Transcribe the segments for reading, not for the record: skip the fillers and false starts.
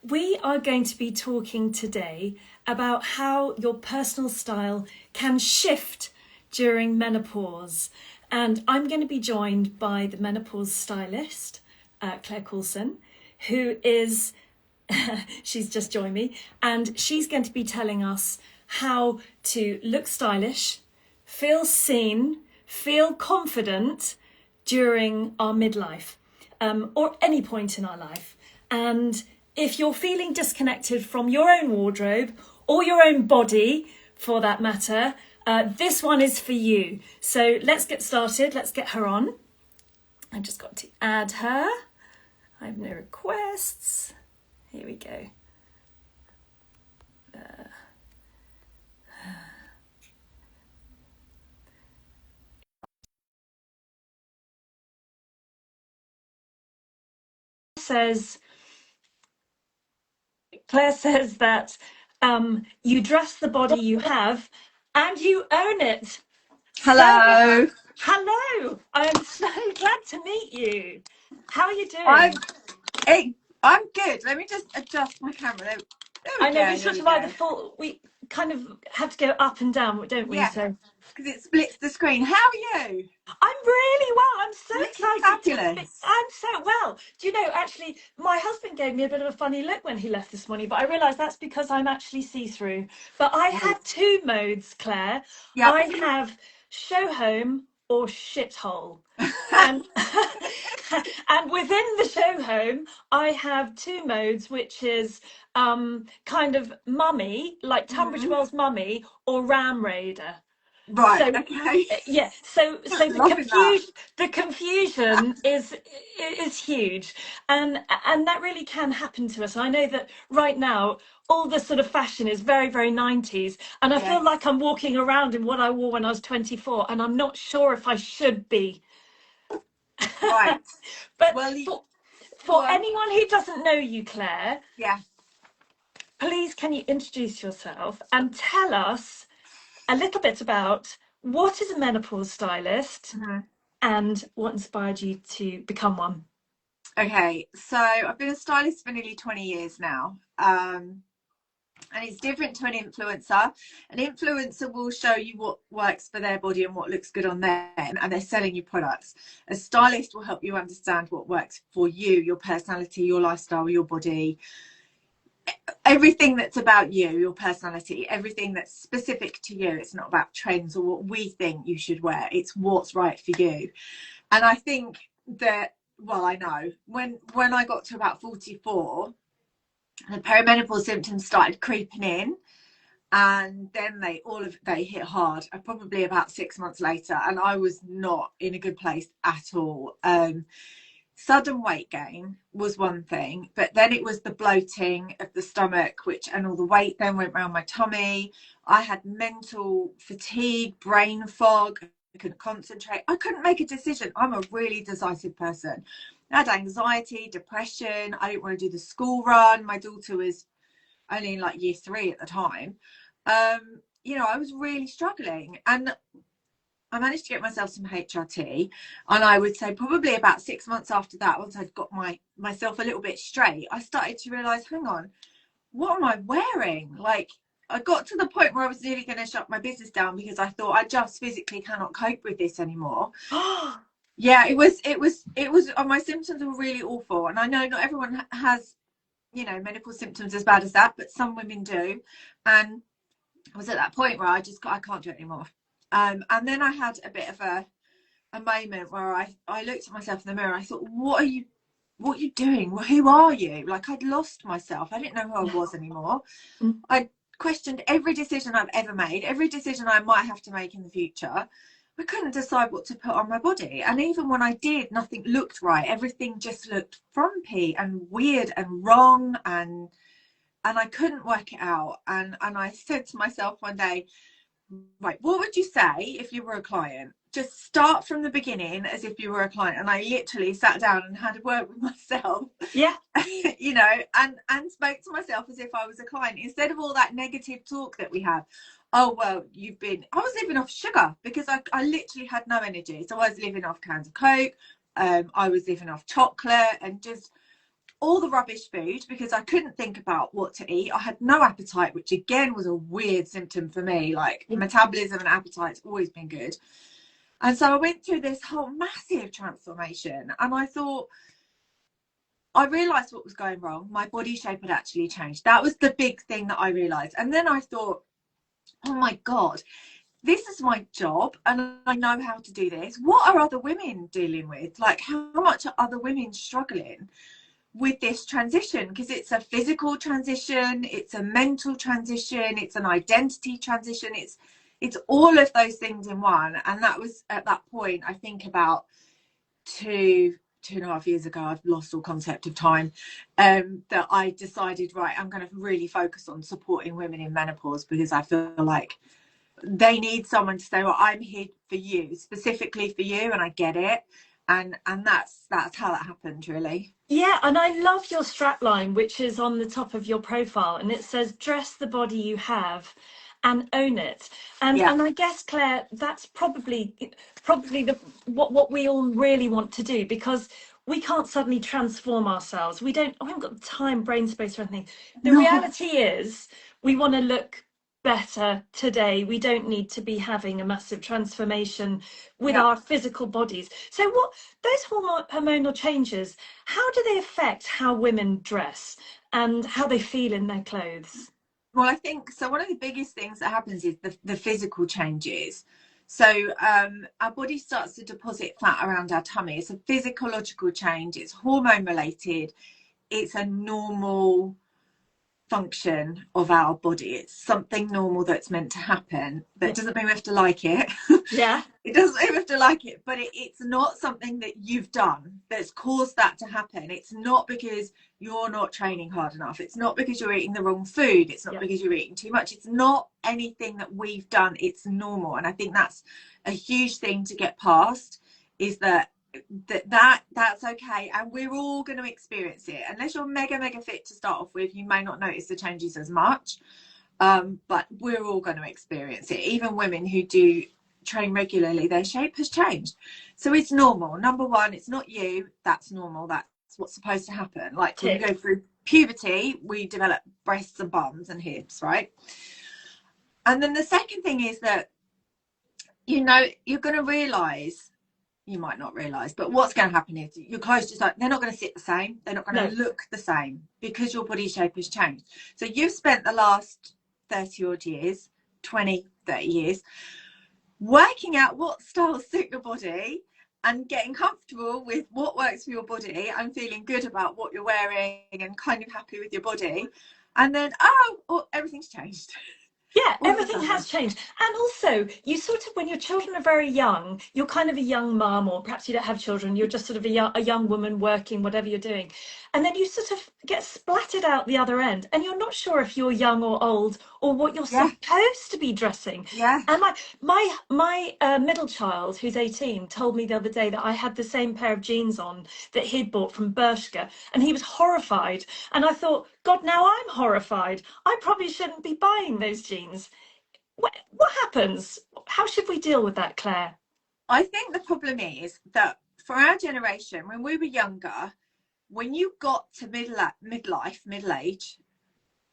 We are going to be talking today about how your personal style can shift during menopause. And I'm going to be joined by the menopause stylist, Claire Causton, who is, she's just joined me, and she's going to be telling us how to look stylish, feel seen, feel confident during our midlife, or any point in our life. And if you're feeling disconnected from your own wardrobe or your own body, for that matter, this one is for you. So let's get started. Let's get her on. I've just got to add her. I have no requests. Here we go. Claire says that you dress the body you have and you own it. Hello. So, hello. I'm so glad to meet you. How are you doing? I'm good. Let me just adjust my camera. There we I know go. we There sort we of either go. fall, we kind of have to go up and down, don't we? Yes, So because it splits the screen. How are you? I'm really well. I'm so Looking excited to be. fabulous. I'm so well. Do you know, actually, my husband gave me a bit of a funny look when he left this morning, but I realised that's because I'm actually see-through. But I Right. have two modes, Claire. Yep. I have show home or shithole. And and within the show home, I have two modes, which is kind of mummy, like Tunbridge Mhm. Wells mummy, or Ram Raider. Right. So Okay. yeah, so Loving that. the confusion is huge, and that really can happen to us. I know that right now all the sort of fashion is very, very 90s, and I feel Yes. like I'm walking around in what I wore when I was 24, and I'm not sure if I should be. Right. But Well, go for on. anyone who doesn't know you, Claire, Yeah. please can you introduce yourself and tell us a little bit about what is a menopause stylist Mhm. and what inspired you to become one? Okay. So I've been a stylist for nearly 20 years now. And it's different to an influencer. An influencer will show you what works for their body and what looks good on them, and they're selling you products. A stylist will help you understand what works for you, your personality, your lifestyle, your body, everything that's about you, your personality, everything that's specific to you. It's not about trends or what we think you should wear, it's what's right for you. And I think that, well, I know when I got to about 44, the perimenopause symptoms started creeping in, and then they hit hard, probably about 6 months later, and I was not in a good place at all. Sudden weight gain was one thing, but then it was the bloating of the stomach, which, and all the weight then went around my tummy. I had mental fatigue, brain fog. I couldn't concentrate. I couldn't make a decision. I'm a really decisive person. I had anxiety, depression. I didn't want to do the school run. My daughter was only in like year 3 at the time. I was really struggling, and I managed to get myself some HRT, and I would say probably about 6 months after that, once I'd got myself a little bit straight, I started to realize, hang on, what am I wearing? Like, I got to the point where I was nearly going to shut my business down because I thought I just physically cannot cope with this anymore. Yeah, my symptoms were really awful, and I know not everyone has, menopause symptoms as bad as that, but some women do. And I was at that point where I can't do it anymore. And then I had a bit of a moment where I looked at myself in the mirror. I thought, what are you doing? Well, who are you? Like, I'd lost myself. I didn't know who I was anymore. I questioned every decision I've ever made, every decision I might have to make in the future. I couldn't decide what to put on my body. And even when I did, nothing looked right. Everything just looked frumpy and weird and wrong, and I couldn't work it out. And I said to myself one day, right, what would you say if you were a client? Just start from the beginning as if you were a client. And I literally sat down and had a word with myself, Yeah. and spoke to myself as if I was a client, instead of all that negative talk that we have. Oh, well, I was living off sugar because I literally had no energy. So I was living off cans of Coke. I was living off chocolate and just all the rubbish food because I couldn't think about what to eat. I had no appetite, which again was a weird symptom for me. Like metabolism and appetite's always been good. And so I went through this whole massive transformation, and I realized what was going wrong. My body shape had actually changed. That was the big thing that I realized. And then I thought, oh my God, this is my job and I know how to do this. What are other women dealing with? Like, how much are other women struggling with this transition? Because it's a physical transition, it's a mental transition, it's an identity transition, it's all of those things in one. And that was at that point, I think about two and a half years ago, I've lost all concept of time, that I decided, right, I'm going to really focus on supporting women in menopause, because I feel like they need someone to say, well, I'm here for you, specifically for you, and I get it. And that's how that happened, really. Yeah, and I love your strapline, which is on the top of your profile, and it says, "Dress the body you have and own it." Yeah. And I guess, Claire, that's probably the what we all really want to do, because we can't suddenly transform ourselves. We haven't got the time, brain space, or anything. The No. reality is we want to look better today. We don't need to be having a massive transformation with Yeah. our physical bodies. So what those hormonal changes, how do they affect how women dress and how they feel in their clothes? Well, I think so. One of the biggest things that happens is the physical changes. So our body starts to deposit fat around our tummy. It's a physiological change. It's hormone related. It's a normal function of our body. It's something normal that's meant to happen. That doesn't mean we have to like it. Yeah. It doesn't mean we have to like it, but it's not something that you've done that's caused that to happen. It's not because you're not training hard enough. It's not because you're eating the wrong food. It's not because you're eating too much. It's not anything that we've done. It's normal. And I think that's a huge thing to get past, is that's okay, and we're all going to experience it. Unless you're mega fit to start off with, you may not notice the changes as much, but we're all going to experience it. Even women who do train regularly, their shape has changed. So it's normal. Number one, it's not you. That's normal. That's what's supposed to happen. Like when we go through puberty, we develop breasts and bums and hips, right? And then the second thing is that, you're going to realize, you might not realize, but what's going to happen is your clothes they're not going to sit the same. They're not going to look the same, because your body shape has changed. So you've spent the last 30 odd years, 20, 30 years working out what styles suit your body and getting comfortable with what works for your body and feeling good about what you're wearing and kind of happy with your body. And then, everything's changed. Yeah, everything has changed. And also, you sort of, when your children are very young, you're kind of a young mum, or perhaps you don't have children, you're just sort of a young woman working, whatever you're doing. And then you sort of get splattered out the other end, and you're not sure if you're young or old or what you're supposed to be dressing. Yeah. And my middle child, who's 18, told me the other day that I had the same pair of jeans on that he'd bought from Bershka, and he was horrified. And I thought, God, now I'm horrified. I probably shouldn't be buying those jeans. What happens? How should we deal with that, Claire? I think the problem is that for our generation, when we were younger, when you got to middle age,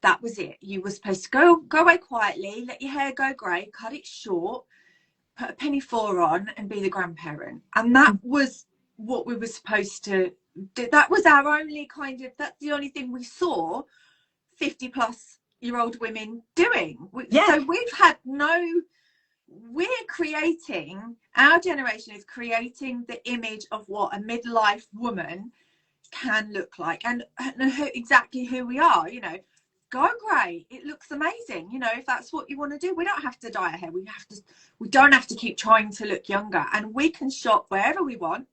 that was it. You were supposed to go away quietly, let your hair go grey, cut it short, put a penny four on, and be the grandparent. And that was what we were supposed to do. That was our only that's the only thing we saw 50 plus year old women doing. So we've had we're creating, our generation is creating the image of what a midlife woman can look like, and exactly who we are. Go grey, it looks amazing. If that's what you want to do, we don't have to dye our hair. We don't have to keep trying to look younger, and we can shop wherever we want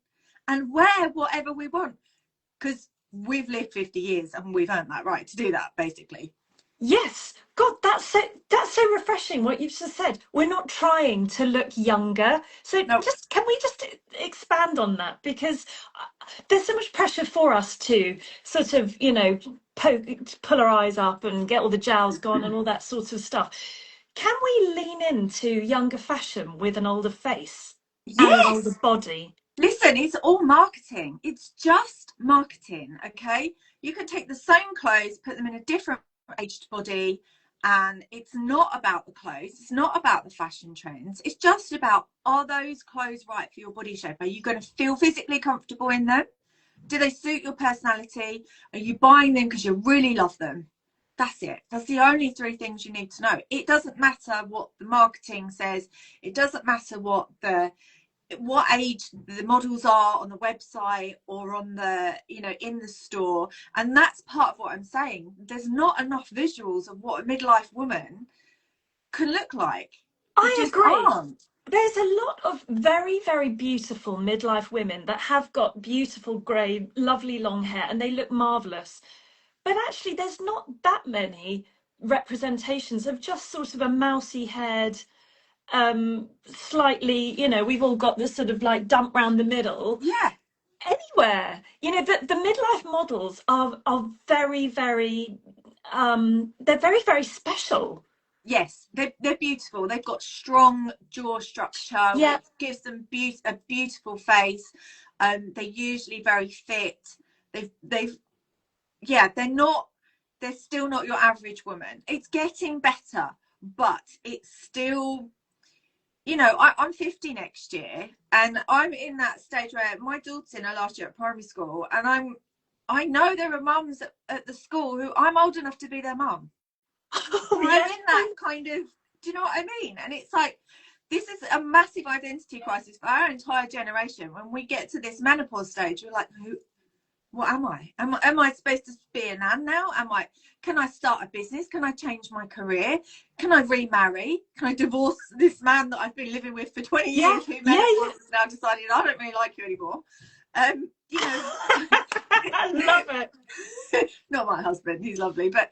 and wear whatever we want, because we've lived 50 years and we've earned that right to do that, basically. Yes, God, that's so refreshing what you've just said. We're not trying to look younger. So can we just expand on that? Because there's so much pressure for us to sort of, pull our eyes up and get all the jowls gone and all that sort of stuff. Can we lean into younger fashion with an older face and an older body? Listen, it's all marketing. It's just marketing, okay? You can take the same clothes, put them in a different aged body, and it's not about the clothes, it's not about the fashion trends, it's just about, are those clothes right for your body shape? Are you going to feel physically comfortable in them? Do they suit your personality? Are you buying them because you really love them? That's it. That's the only three things you need to know. It doesn't matter what the marketing says. It doesn't matter what age the models are on the website or on the, you know, in the store. And that's part of what I'm saying. There's not enough visuals of what a midlife woman can look like. There I just agree. aren't. There's a lot of very, very beautiful midlife women that have got beautiful grey, lovely long hair, and they look marvellous. But actually, there's not that many representations of just sort of a mousy haired, slightly, you know, we've all got this sort of like dump round the middle Yeah. anywhere. You know, the midlife models are very, very, they're very, very special. Yes, they're beautiful. They've got strong jaw structure, Yeah. which gives them a beautiful face. They're usually very fit. They've yeah, they're still not your average woman. It's getting better, but it's still, you know, I'm 50 next year, and I'm in that stage where my daughter's in her last year at primary school, and I know there are mums at the school who I'm old enough to be their mum. I'm Yeah. in that kind of, do you know what I mean? And it's like, this is a massive identity crisis for our entire generation. When we get to this menopause stage, we're like, who, what am I? Am I supposed to be a nan now? Can I start a business? Can I change my career? Can I remarry? Can I divorce this man that I've been living with for 20 Yeah, years who yeah, menopause yeah. has now decided I don't really like you anymore? You know, I love it. not my husband, he's lovely, but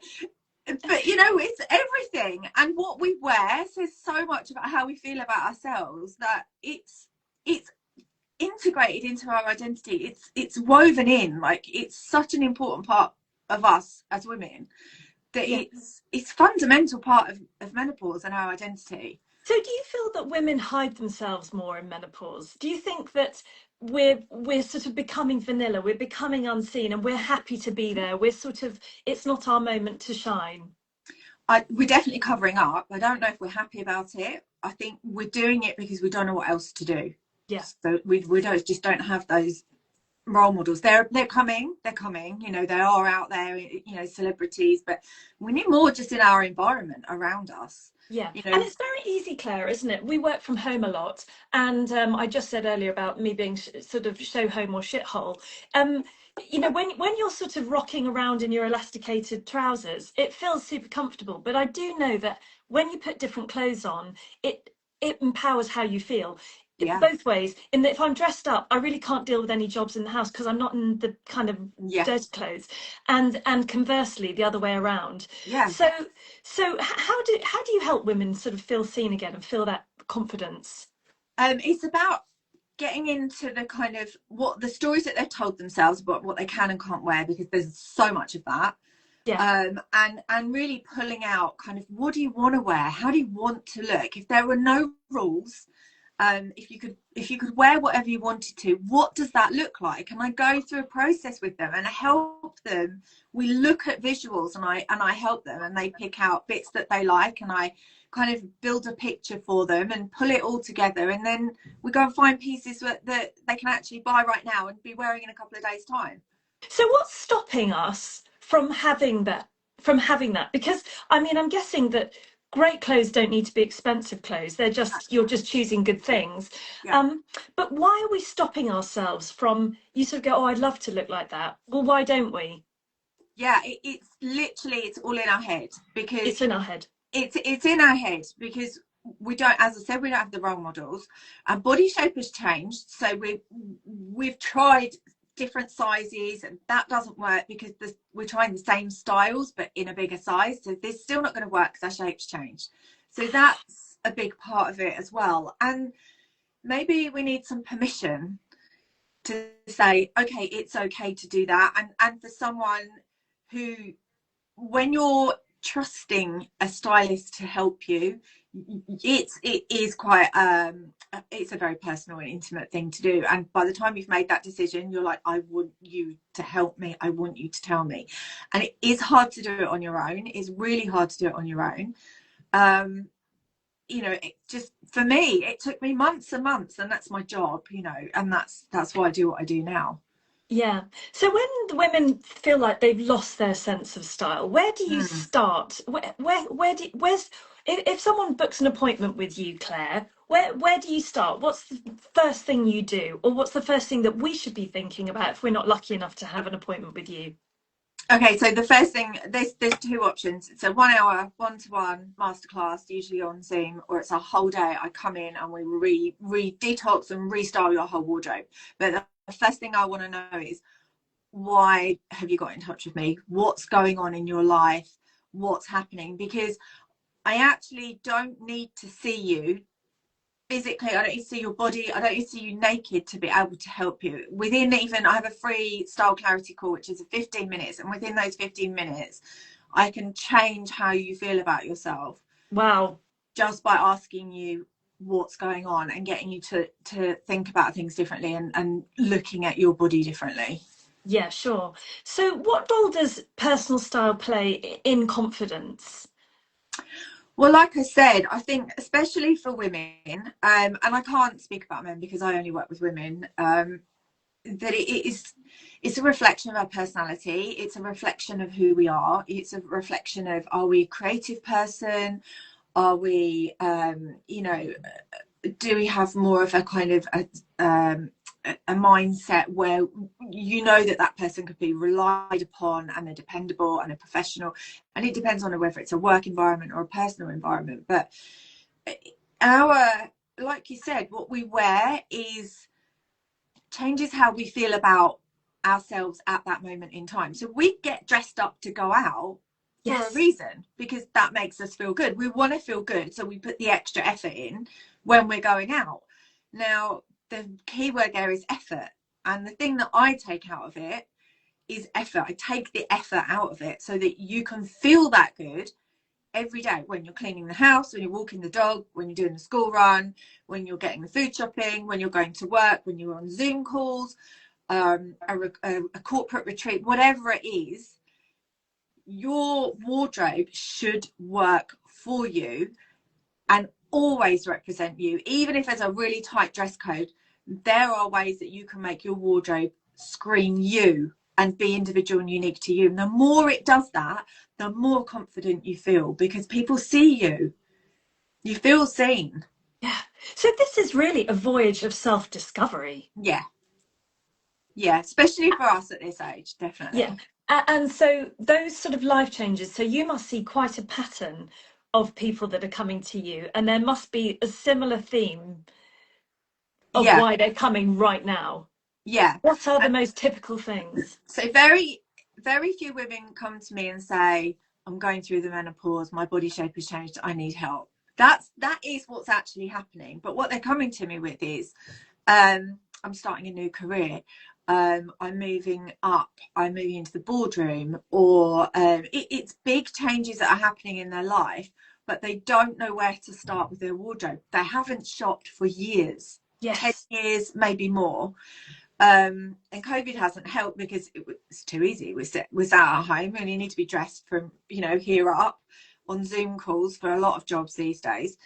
you know, it's everything, and what we wear says so much about how we feel about ourselves, that it's integrated into our identity. It's woven in, like it's such an important part of us as women, that Yeah. it's fundamental part of menopause and our identity. So do you feel that women hide themselves more in menopause? Do you think that we're sort of becoming vanilla, we're becoming unseen, and we're happy to be there? We're sort of, it's not our moment to shine. We're definitely covering up. I don't know if we're happy about it. I think we're doing it because we don't know what else to do. Yeah. So we don't have those role models. They're coming, you know, they are out there, you know, celebrities, but we need more just in our environment around us, Yeah, you and know. it's very easy, Claire, isn't it? We work from home a lot, and I just said earlier about me being sort of show home or shithole. Um, you know, when you're sort of rocking around in your elasticated trousers, it feels super comfortable. But I do know that when you put different clothes on, it empowers how you feel. Yeah, Both ways. In that if I'm dressed up, I really can't deal with any jobs in the house because I'm not in the kind of yeah, dirty clothes, and conversely, the other way around. yeah. So how do you help women sort of feel seen again and feel that confidence? It's about getting into the kind of what the stories that they've told themselves about what they can and can't wear, because there's so much of that. Yeah, And really pulling out kind of, what do you want to wear? How do you want to look? If there were no rules, if you could wear whatever you wanted to, what does that look like? And I go through a process with them and I help them. We look at visuals, and I help them, and they pick out bits that they like, and I kind of build a picture for them and pull it all together, and then we go and find pieces that they can actually buy right now and be wearing in a couple of days' time. so what's stopping us from having that, because I mean, I'm guessing that great clothes don't need to be expensive clothes, they're just, you're just choosing good things. Yeah. But why are we stopping ourselves from, you sort of go, oh, I'd love to look like that, well, why don't we? Yeah, it's literally, it's all in our head, because It's in our head. it's in our head, because we don't, as I said, we don't have the role models. Our body shape has changed, so we've tried different sizes, and that doesn't work because we're trying the same styles but in a bigger size, so this still not going to work because our shape's changed. So that's a big part of it as well. And maybe we need some permission to say, okay, it's okay to do that. And for someone who, when you're trusting a stylist to help you, it is quite it's a very personal and intimate thing to do, and by the time you've made that decision, you're like, I want you to help me, I want you to tell me. And it is hard to do it on your own. It's really hard to do it on your own. You know, it just, for me, it took me months and months, and that's my job, you know, and that's why I do what I do now. Yeah. So when the women feel like they've lost their sense of style, where do you Mm. start? Where's if someone books an appointment with you, Claire, where do you start? What's the first thing you do, or what's the first thing that we should be thinking about if we're not lucky enough to have an appointment with you? Okay, so the first thing, there's two options. It's a 1 hour one-to-one masterclass, usually on Zoom, or it's a whole day. I come in and we detox and restyle your whole wardrobe. But the first thing I want to know is, why have you got in touch with me? What's going on in your life? What's happening? Because I actually don't need to see you physically. I don't need to see your body. I don't need to see you naked to be able to help you. Within, even, I have a free style clarity call, which is 15 minutes, and within those 15 minutes I can change how you feel about yourself. Wow. Just by asking you what's going on and getting you to think about things differently, and looking at your body differently. Yeah, sure. So what role does personal style play in confidence? Well, like I said, I think especially for women, and I can't speak about men because I only work with women, that it's a reflection of our personality. It's a reflection of who we are. It's a reflection of, are we a creative person? Are we, you know, do we have more of a kind of a mindset where you know that person could be relied upon, and they're dependable and they're professional? And it depends on whether it's a work environment or a personal environment. But like you said, what we wear changes how we feel about ourselves at that moment in time. So we get dressed up to go out for a reason, because that makes us feel good. We want to feel good, so we put the extra effort in when we're going out. Now, the key word there is effort, and the thing that I take out of it is effort. I take the effort out of it so that you can feel that good every day, when you're cleaning the house, when you're walking the dog, when you're doing the school run, when you're getting the food shopping, when you're going to work, when you're on Zoom calls, a corporate retreat, whatever it is. Your wardrobe should work for you and always represent you. Even if there's a really tight dress code, there are ways that you can make your wardrobe scream you and be individual and unique to you. And the more it does that, the more confident you feel, because people see you. You feel seen. Yeah. So this is really a voyage of self-discovery. Yeah. Yeah, especially for us at this age, definitely. Yeah. And so those sort of life changes, so you must see quite a pattern of people that are coming to you, and there must be a similar theme of Yeah. why they're coming right now. Yeah. What are the most typical things? So very few women come to me and say, I'm going through the menopause, my body shape has changed, I need help. That is what's actually happening. But what they're coming to me with is, I'm starting a new career, I'm moving up, I'm moving into the boardroom, or it's big changes that are happening in their life, but they don't know where to start with their wardrobe. They haven't shopped for years. Yes. 10 years, maybe more. And COVID hasn't helped, because it was too easy. We're sat at home, and you need to be dressed from, you know, here up on Zoom calls for a lot of jobs these days.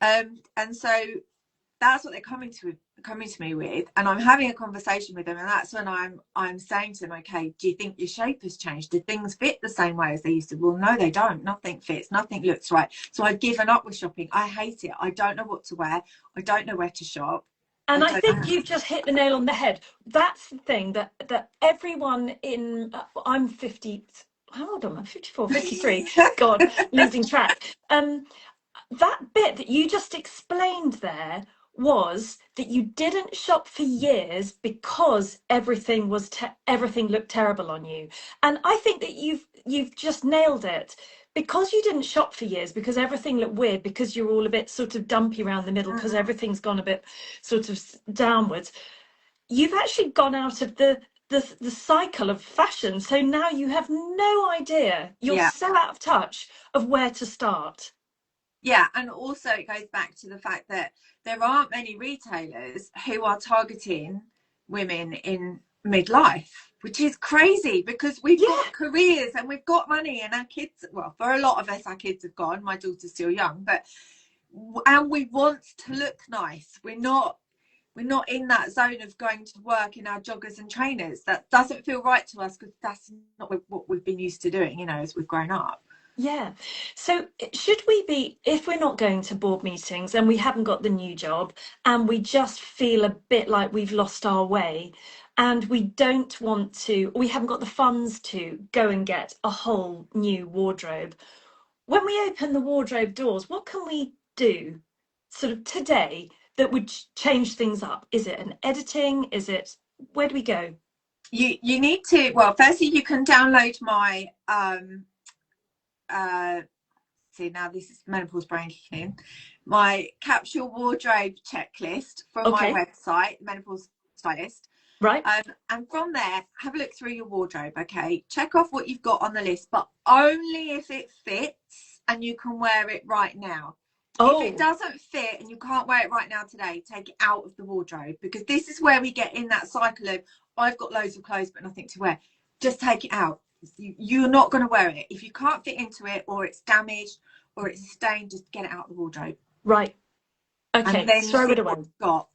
And so that's what they're coming to me with, and I'm having a conversation with them, and that's when I'm saying to them, okay, do you think your shape has changed? Do things fit the same way as they used to? Well, no, they don't. Nothing fits, nothing looks right. So I've given up with shopping. I hate it. I don't know what to wear. I don't know where to shop. And I think you've just hit the nail on the head. That's the thing that everyone in, I'm 50, how old am I? 54, 53. God, losing track. That bit that you just explained there was that you didn't shop for years because everything looked terrible on you. And I think that you've just nailed it. Because you didn't shop for years, because everything looked weird, because you're all a bit sort of dumpy around the middle, because everything's gone a bit sort of downwards, you've actually gone out of the the cycle of fashion. So now you have no idea. You're Yeah. so out of touch of where to start. Yeah, and also it goes back to the fact that there aren't many retailers who are targeting women in midlife, which is crazy because we've Yeah, got careers and we've got money, and our kids, well, for a lot of us, our kids have gone. My daughter's still young, but and we want to look nice. We're not in that zone of going to work in our joggers and trainers. That doesn't feel right to us because that's not what we've been used to doing, as we've grown up. yeah. So should we be, if we're not going to board meetings and we haven't got the new job and we just feel a bit like we've lost our way and we don't want to, we haven't got the funds to go and get a whole new wardrobe, when we open the wardrobe doors, what can we do sort of today that would change things up? Is it an editing? Is it, where do we go? You need to, well, firstly you can download my see, now this is menopause brain kicking in, my capsule wardrobe checklist from my Okay, website, Menopause Stylist. right. And from there, have a look through your wardrobe. Okay, check off what you've got on the list, but only if it fits and you can wear it right now. If it Oh, doesn't fit and you can't wear it right now today, take it out of the wardrobe, because this is where we get in that cycle of, I've got loads of clothes but nothing to wear. Just take it out. You're not going to wear it. If you can't fit into it, or it's damaged or it's stained, just get it out of the wardrobe. right. And Okay, then throw see it what away. you've got.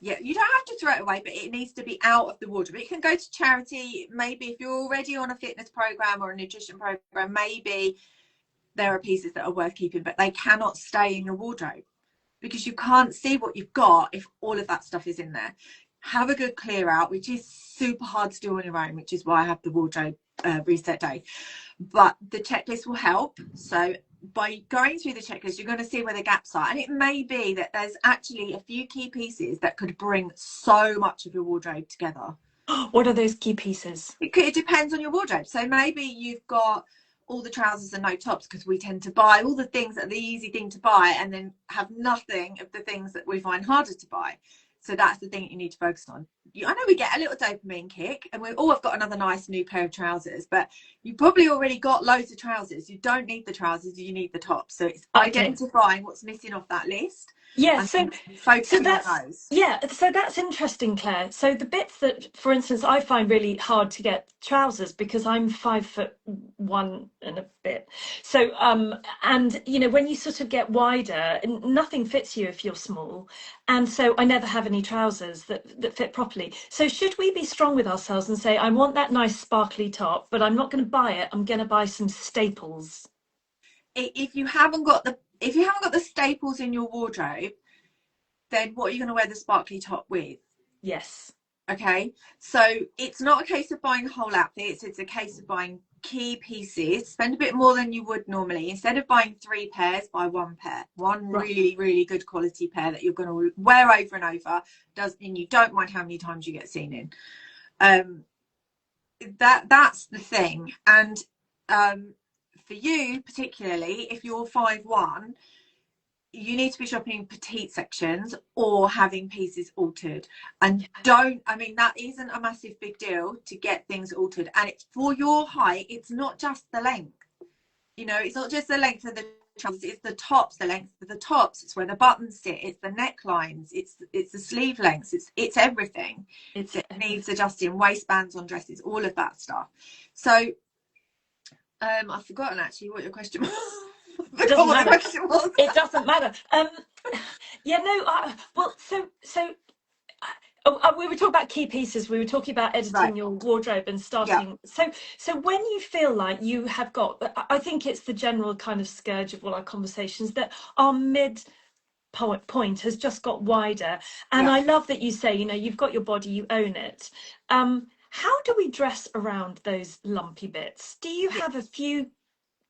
Yeah, you don't have to throw it away, but it needs to be out of the wardrobe. It can go to charity. Maybe if you're already on a fitness program or a nutrition program, maybe there are pieces that are worth keeping, but they cannot stay in your wardrobe because you can't see what you've got if all of that stuff is in there. Have a good clear out, which is super hard to do on your own, which is why I have the wardrobe reset day. But the checklist will help. So by going through the checklist, you're going to see where the gaps are. And it may be that there's actually a few key pieces that could bring so much of your wardrobe together. What are those key pieces? It depends on your wardrobe. So maybe you've got all the trousers and no tops, because we tend to buy all the things that are the easy thing to buy and then have nothing of the things that we find harder to buy. So that's the thing that you need to focus on. I know we get a little dopamine kick and I've got another nice new pair of trousers, but you probably already got loads of trousers. You don't need the trousers, you need the tops. So it's Okay. identifying what's missing off that list Yeah, and so focusing on that's those. yeah, so that's interesting, Claire. So the bits that, for instance, I find really hard to get trousers because I'm 5'1" and a bit. So and when you sort of get wider, nothing fits you if you're small. And so I never have any trousers that fit properly. So should we be strong with ourselves and say, I want that nice sparkly top, but I'm not going to buy it. I'm going to buy some staples. If you haven't got the staples in your wardrobe, then what are you going to wear the sparkly top with? Yes. Okay, so it's not a case of buying whole outfits, it's a case of buying key pieces. Spend a bit more than you would normally. Instead of buying 3 pairs, buy 1 pair, one Right. really, really good quality pair that you're going to wear over and over, and you don't mind how many times you get seen in. That's the thing. And for you particularly, if you're 5'1", you need to be shopping petite sections or having pieces altered. And that isn't a massive big deal to get things altered. And it's for your height, it's not just the length. It's not just the length of the trousers, it's the tops, the length of the tops, it's where the buttons sit, it's the necklines, it's the sleeve lengths, it's everything. It's It needs adjusting, waistbands on dresses, all of that stuff. So I've forgotten actually what your question was. I forgot doesn't what the matter. question was. It doesn't matter. Yeah, no. Well, we were talking about key pieces. We were talking about Right. editing your wardrobe and Yeah. starting. So when you feel like you have got, I think it's the general kind of scourge of all our conversations that our mid point has just got wider. And Yeah. I love that you say, you've got your body, you own it. How do we dress around those lumpy bits? Do you Yeah. have a few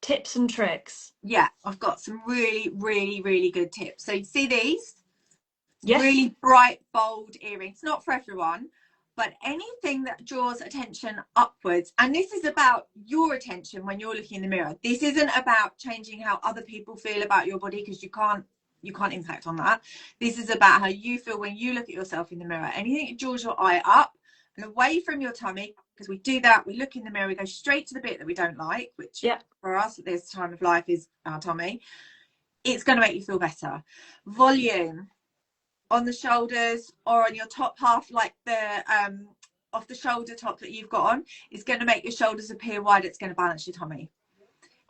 tips and tricks? Yeah. I've got some really, really, really good tips. So you see these Yes. really bright, bold earrings, not for everyone, but anything that draws attention upwards. And this is about your attention when you're looking in the mirror. This isn't about changing how other people feel about your body, because you can't impact on that. This is about how you feel when you look at yourself in the mirror. Anything that draws your eye up and away from your tummy, because we do that, we look in the mirror, we go straight to the bit that we don't like, which for us at this time of life is our tummy. It's going to make you feel better. Volume on the shoulders or on your top half, like the off the shoulder top that you've got on, is going to make your shoulders appear wide. It's going to balance your tummy.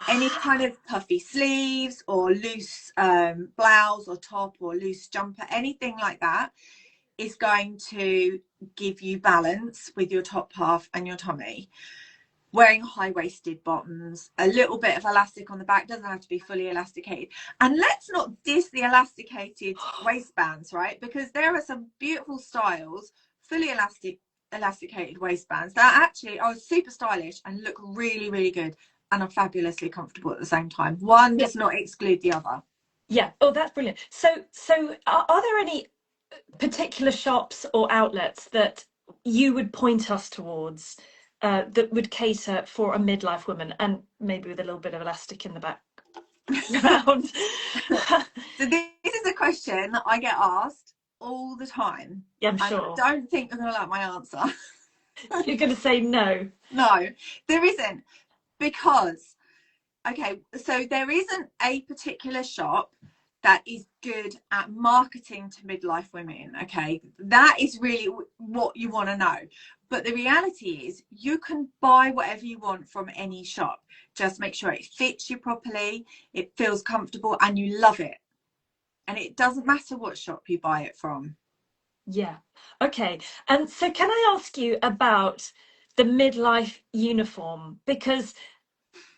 Any kind of puffy sleeves or loose blouse or top or loose jumper, anything like that is going to give you balance with your top half and your tummy. Wearing high-waisted bottoms, a little bit of elastic on the back, doesn't have to be fully elasticated. And let's not diss the elasticated waistbands, right? Because there are some beautiful styles, fully elasticated waistbands that actually are super stylish and look really, really good and are fabulously comfortable at the same time. One does not exclude the other. Yeah. Oh, that's brilliant. So are there any particular shops or outlets that you would point us towards that would cater for a midlife woman, and maybe with a little bit of elastic in the background? So this is a question that I get asked all the time. Yeah, I'm sure. I don't think you're going to like my answer. You're going to say no. No, there isn't. Because, okay, so there isn't a particular shop that is good at marketing to midlife women. Okay, that is really what you want to know. But the reality is you can buy whatever you want from any shop. Just make sure it fits you properly, it feels comfortable, and you love it. And it doesn't matter what shop you buy it from. Yeah. Okay. And so can I ask you about the midlife uniform? Because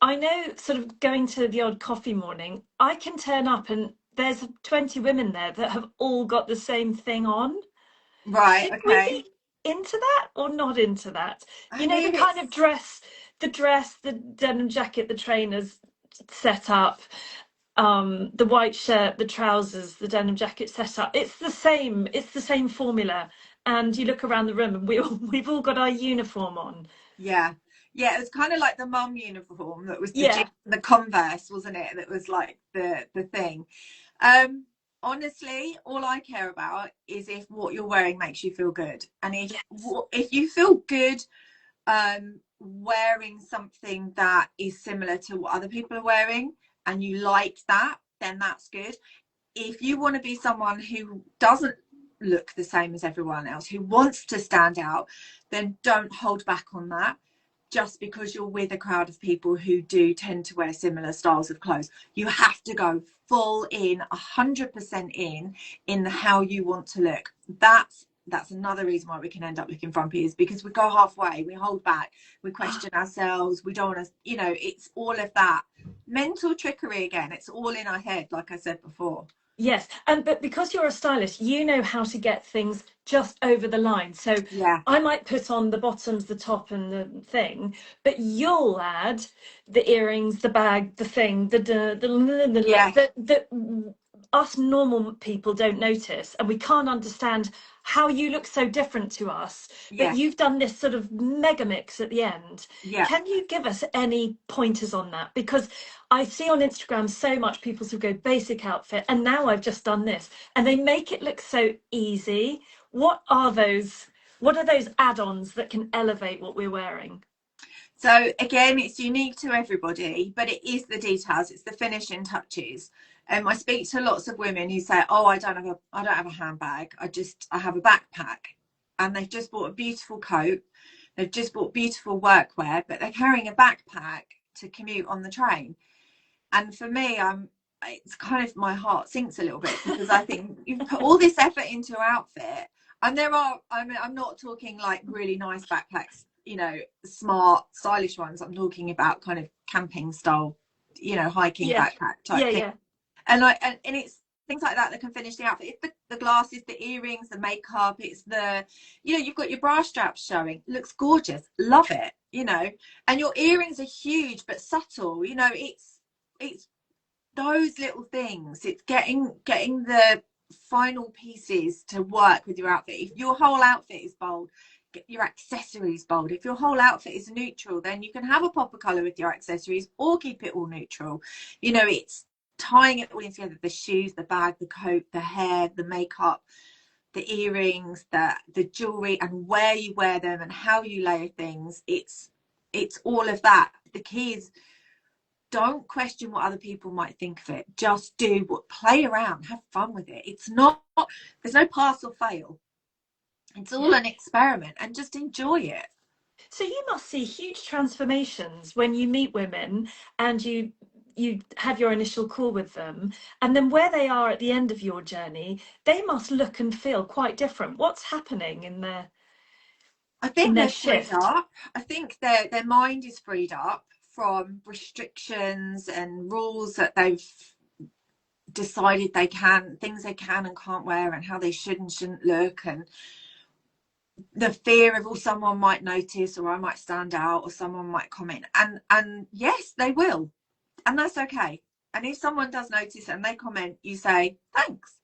I know, sort of going to the odd coffee morning, I can turn up and there's 20 women there that have all got the same thing on. Right, Should we okay. be into that or not into that? I You know, mean, the kind of dress, the denim jacket, the trainers set up, the white shirt, the trousers, the denim jacket set up. It's the same formula. And you look around the room and we've all got our uniform on. yeah. Yeah, it was kind of like the mum uniform that was the Yeah. jeans and the Converse, wasn't it? That was like the thing. Honestly, all I care about is if what you're wearing makes you feel good. And if you feel good wearing something that is similar to what other people are wearing and you like that, then that's good. If you want to be someone who doesn't look the same as everyone else, who wants to stand out, then don't hold back on that. Just because you're with a crowd of people who do tend to wear similar styles of clothes, you have to go full in, 100% in the how you want to look. That's another reason why we can end up looking frumpy, is because we go halfway, we hold back, we question ourselves, we don't want to, it's all of that mental trickery again. It's all in our head, like I said before. Yes, but because you're a stylist, you know how to get things just over the line. So Yeah, I might put on the bottoms, the top, and the thing, but you'll add the earrings, the bag, the thing, yeah, that us normal people don't notice, and we can't understand how you look so different to us. But yeah, you've done this sort of mega mix at the end. yeah. Can you give us any pointers on that? Because I see on Instagram so much people sort of go basic outfit, and now I've just done this, and they make it look so easy. What are those add-ons that can elevate what we're wearing? So again, it's unique to everybody, but it is the details, it's the finishing touches. I speak to lots of women who say, oh, I don't have a handbag, I have a backpack. And they've just bought a beautiful coat, they've just bought beautiful workwear, but they're carrying a backpack to commute on the train. And for me, it's kind of, my heart sinks a little bit, because I think you've put all this effort into your outfit. And I'm not talking like really nice backpacks, smart, stylish ones. I'm talking about kind of camping style, hiking backpack type thing. Yeah. And it's things like that can finish the outfit. It's the glasses, the earrings, the makeup. It's you've got your bra straps showing. Looks gorgeous. Love it. And your earrings are huge but subtle. It's those little things. It's getting the final pieces to work with your outfit. If your whole outfit is bold, get your accessories bold. If your whole outfit is neutral, then you can have a pop of color with your accessories or keep it all neutral. It's tying it all in together: the shoes, the bag, the coat, the hair, the makeup, the earrings, the jewelry, and where you wear them and how you layer things. It's all of that. The key is, don't question what other people might think of it. Just play around, have fun with it. It's not, there's no pass or fail. It's all an experiment, and just enjoy it. So you must see huge transformations when you meet women and you have your initial call with them, and then where they are at the end of your journey, they must look and feel quite different. What's happening I in think their they're freed shift? up. I think their mind is freed up from restrictions and rules that they've decided things they can and can't wear, and how they should and shouldn't look, and the fear of, oh, someone might notice, or I might stand out, or someone might comment. And yes, they will, and that's okay. And if someone does notice and they comment, you say thanks,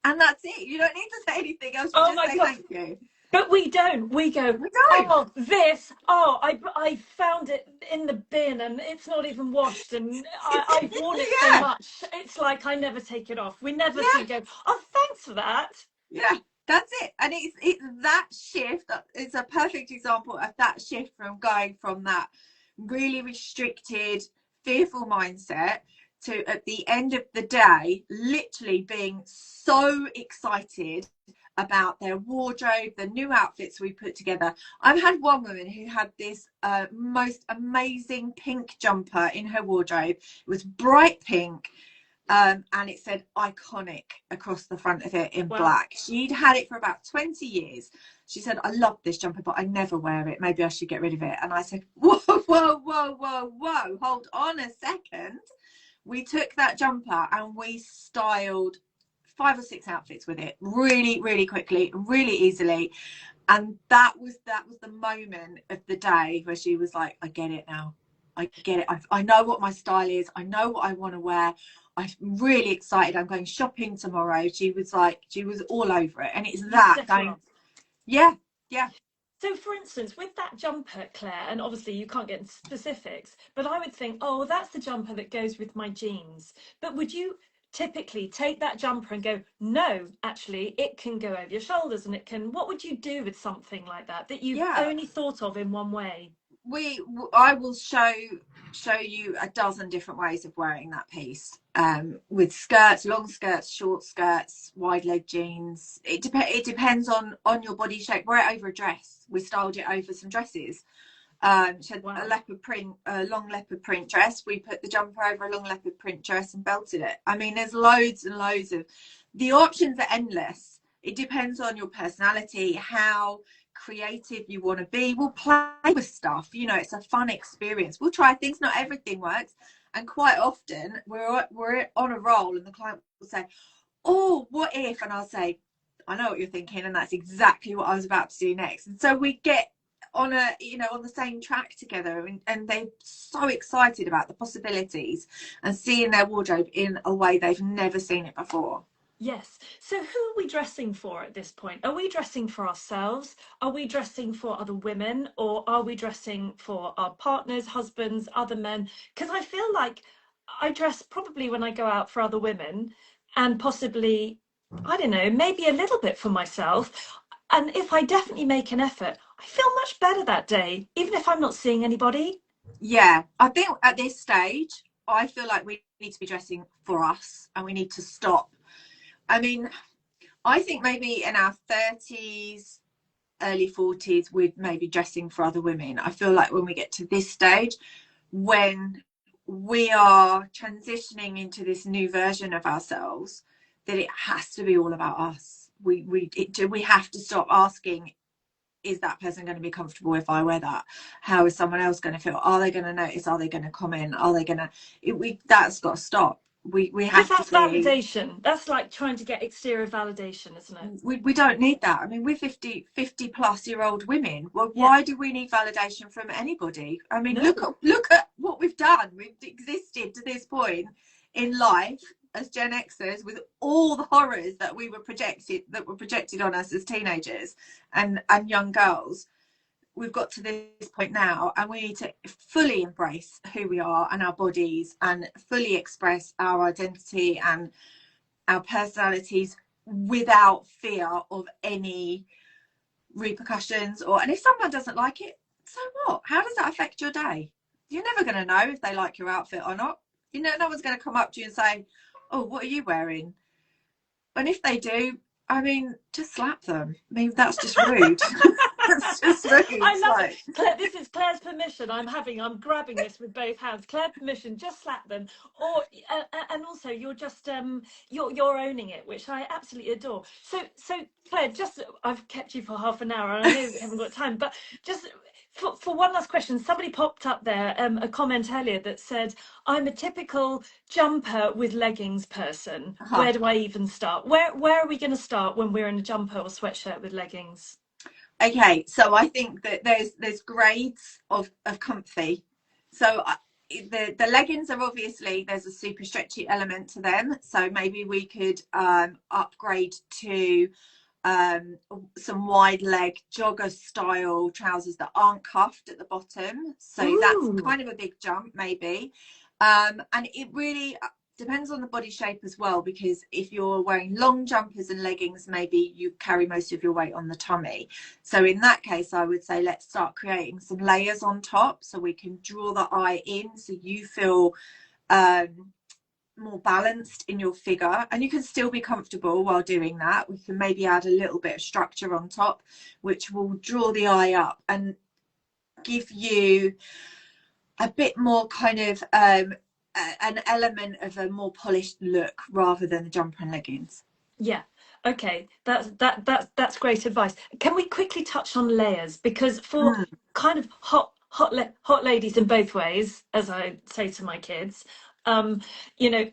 and that's it. You don't need to say anything else. You Oh just my say God. thank you. But we don't. We go, We don't. oh, I found it in the bin and it's not even washed, and I've worn it so Yeah, much. It's like I never take it off. We never yeah. sort of go, oh, thanks for that. Yeah, that's it. And it's that shift. It's a perfect example of that shift from going from that really restricted, fearful mindset to, at the end of the day, literally being so excited about their wardrobe, the new outfits we put together. I've had one woman who had this most amazing pink jumper in her wardrobe. It was bright pink. And it said iconic across the front of it in Wow. black. She'd had it for about 20 years. She said, I love this jumper, but I never wear it. Maybe I should get rid of it. And I said, whoa, whoa, whoa, whoa, whoa. Hold on a second. We took that jumper and we styled 5 or 6 outfits with it really, really quickly, really easily. And that was the moment of the day where she was like, I get it now. I get it. I know what my style is. I know what I want to wear. I'm really excited. I'm going shopping tomorrow. She was all over it. And it's that going, yeah, yeah. So, for instance, with that jumper, Claire, and obviously you can't get into specifics, but I would think, oh, that's the jumper that goes with my jeans. But would you typically take that jumper and go, no, actually, it can go over your shoulders and it can, what would you do with something like that that you've Yeah. only thought of in one way? I will show you a dozen different ways of wearing that piece, with skirts, long skirts, short skirts, wide leg jeans. It depends on your body shape. Wear it over a dress. We styled it over some dresses. She had Wow. a long leopard print dress. We put the jumper over a long leopard print dress and belted it. I mean, there's loads and loads of, the options are endless. It depends on your personality, how creative you want to be. We'll play with stuff, it's a fun experience. We'll try things. Not everything works, and quite often we're on a roll and the client will say, oh, what if? And I'll say, I know what you're thinking, and that's exactly what I was about to do next. And so we get on on the same track together, and they're so excited about the possibilities and seeing their wardrobe in a way they've never seen it before. Yes. So who are we dressing for at this point? Are we dressing for ourselves? Are we dressing for other women? Or are we dressing for our partners, husbands, other men? Because I feel like I dress probably when I go out for other women, and possibly, I don't know, maybe a little bit for myself. And if I definitely make an effort, I feel much better that day, even if I'm not seeing anybody. Yeah, I think at this stage, I feel like we need to be dressing for us, and we need to stop. I mean, I think maybe in our 30s, early 40s, we'd maybe dressing for other women. I feel like when we get to this stage, when we are transitioning into this new version of ourselves, that it has to be all about us. We have to stop asking, is that person going to be comfortable if I wear that? How is someone else going to feel? Are they going to notice? Are they going to comment? Are they going to, that's got to stop. We Because have to that's be, validation. That's like trying to get exterior validation, isn't it? we don't need that. I mean, we're 50 plus year old women. Well, Yeah. why do we need validation from anybody? I mean, No. look at what we've done. We've existed to this point in life as Gen Xers, with all the horrors that were projected on us as teenagers and young girls. We've got to this point now, and we need to fully embrace who we are and our bodies, and fully express our identity and our personalities without fear of any repercussions. And if someone doesn't like it, so what? How does that affect your day? You're never going to know if they like your outfit or not. No one's going to come up to you and say, oh, what are you wearing? And if they do, I mean, just slap them. I mean, that's just rude. That's just rude. I love it. Claire, this is Claire's permission. I'm grabbing this with both hands. Claire permission, just slap them. Or and also you're just you're owning it, which I absolutely adore. So Claire, just I've kept you for half an hour and I know we haven't got time, but just for one last question, somebody popped up there a comment earlier that said, I'm a typical jumper with leggings person. Where do I even start? Where are we going to start when we're in a jumper or sweatshirt with leggings? Okay, so I think that there's grades of comfy. So the leggings are obviously, there's a super stretchy element to them. So maybe we could upgrade to some wide leg jogger style trousers that aren't cuffed at the bottom. So Ooh. That's kind of a big jump maybe. And it really depends on the body shape as well, because if you're wearing long jumpers and leggings, maybe you carry most of your weight on the tummy. So in that case, I would say let's start creating some layers on top so we can draw the eye in, so you feel more balanced in your figure, and you can still be comfortable while doing that. We can maybe add a little bit of structure on top, which will draw the eye up and give you a bit more kind of an element of a more polished look rather than the jumper and leggings. Yeah. Okay. That's great advice. Can we quickly touch on layers? Because for kind of hot ladies in both ways, as I say to my kids, you know,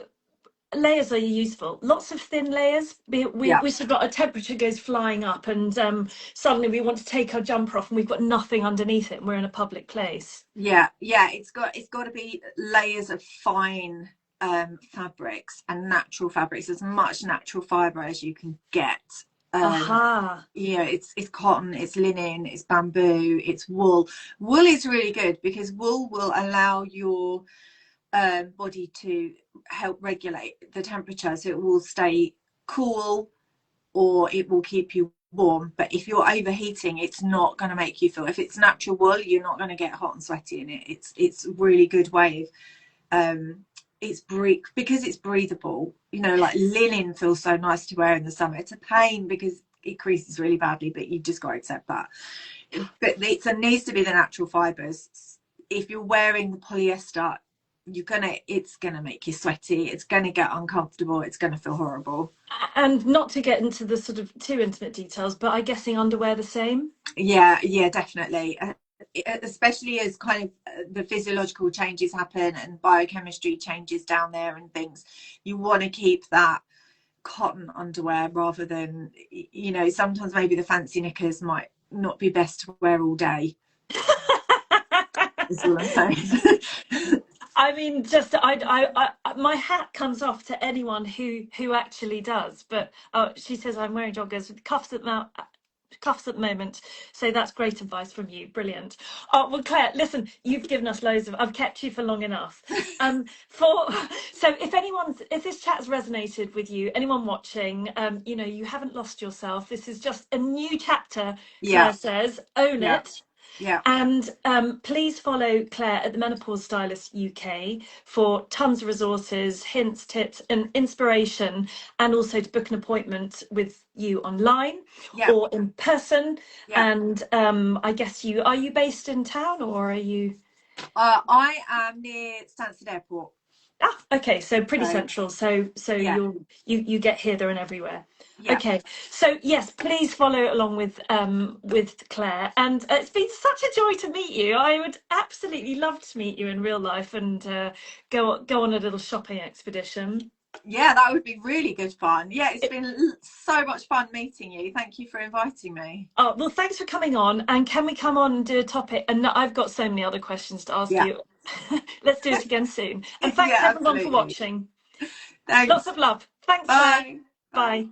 layers are useful. Lots of thin layers. We sort of got a temperature goes flying up, and suddenly we want to take our jumper off, and we've got nothing underneath it, and we're in a public place. Yeah, it's got to be layers of fine fabrics and natural fabrics, as much natural fibre as you can get. It's cotton, it's linen, it's bamboo, it's wool. Wool is really good because wool will allow your body to help regulate the temperature, so it will stay cool or it will keep you warm. But if you're overheating, it's not going to make you feel, if it's natural wool, you're not going to get hot and sweaty in it. It's a really good way of because it's breathable. Like linen feels so nice to wear in the summer. It's a pain because it creases really badly, but you've just got to accept that. But it needs to be the natural fibres. If you're wearing the polyester, it's gonna make you sweaty, it's gonna get uncomfortable, it's gonna feel horrible. And not to get into the sort of too intimate details, but I'm guessing underwear the same? Yeah, definitely. Especially as kind of the physiological changes happen and biochemistry changes down there and things, you want to keep that cotton underwear rather than, sometimes maybe the fancy knickers might not be best to wear all day. Is all I'm saying. I mean, just my hat comes off to anyone who actually does. But she says I'm wearing joggers with cuffs at the moment, so that's great advice from you. Brilliant. Oh well, Claire, listen, you've given us loads of. I've kept you for long enough. So if this chat has resonated with you, anyone watching, you haven't lost yourself. This is just a new chapter. Claire says, own it. Yeah. And please follow Claire at the Menopause Stylist UK for tons of resources, hints, tips, and inspiration, and also to book an appointment with you online or in person. And I guess are you based in town, or are you? I am near Stansted Airport. Okay, so pretty central. So you get here, there, and everywhere. Okay, so yes, please follow along with Claire, and it's been such a joy to meet you. I would absolutely love to meet you in real life and go on a little shopping expedition. Yeah, that would be really good fun. Yeah, it's been so much fun meeting you. Thank you for inviting me. Oh, well, thanks for coming on. And can we come on and do a topic? And I've got so many other questions to ask you. Let's do it again soon. And thanks everyone for watching. Thanks. Lots of love. Thanks. Bye. Bye.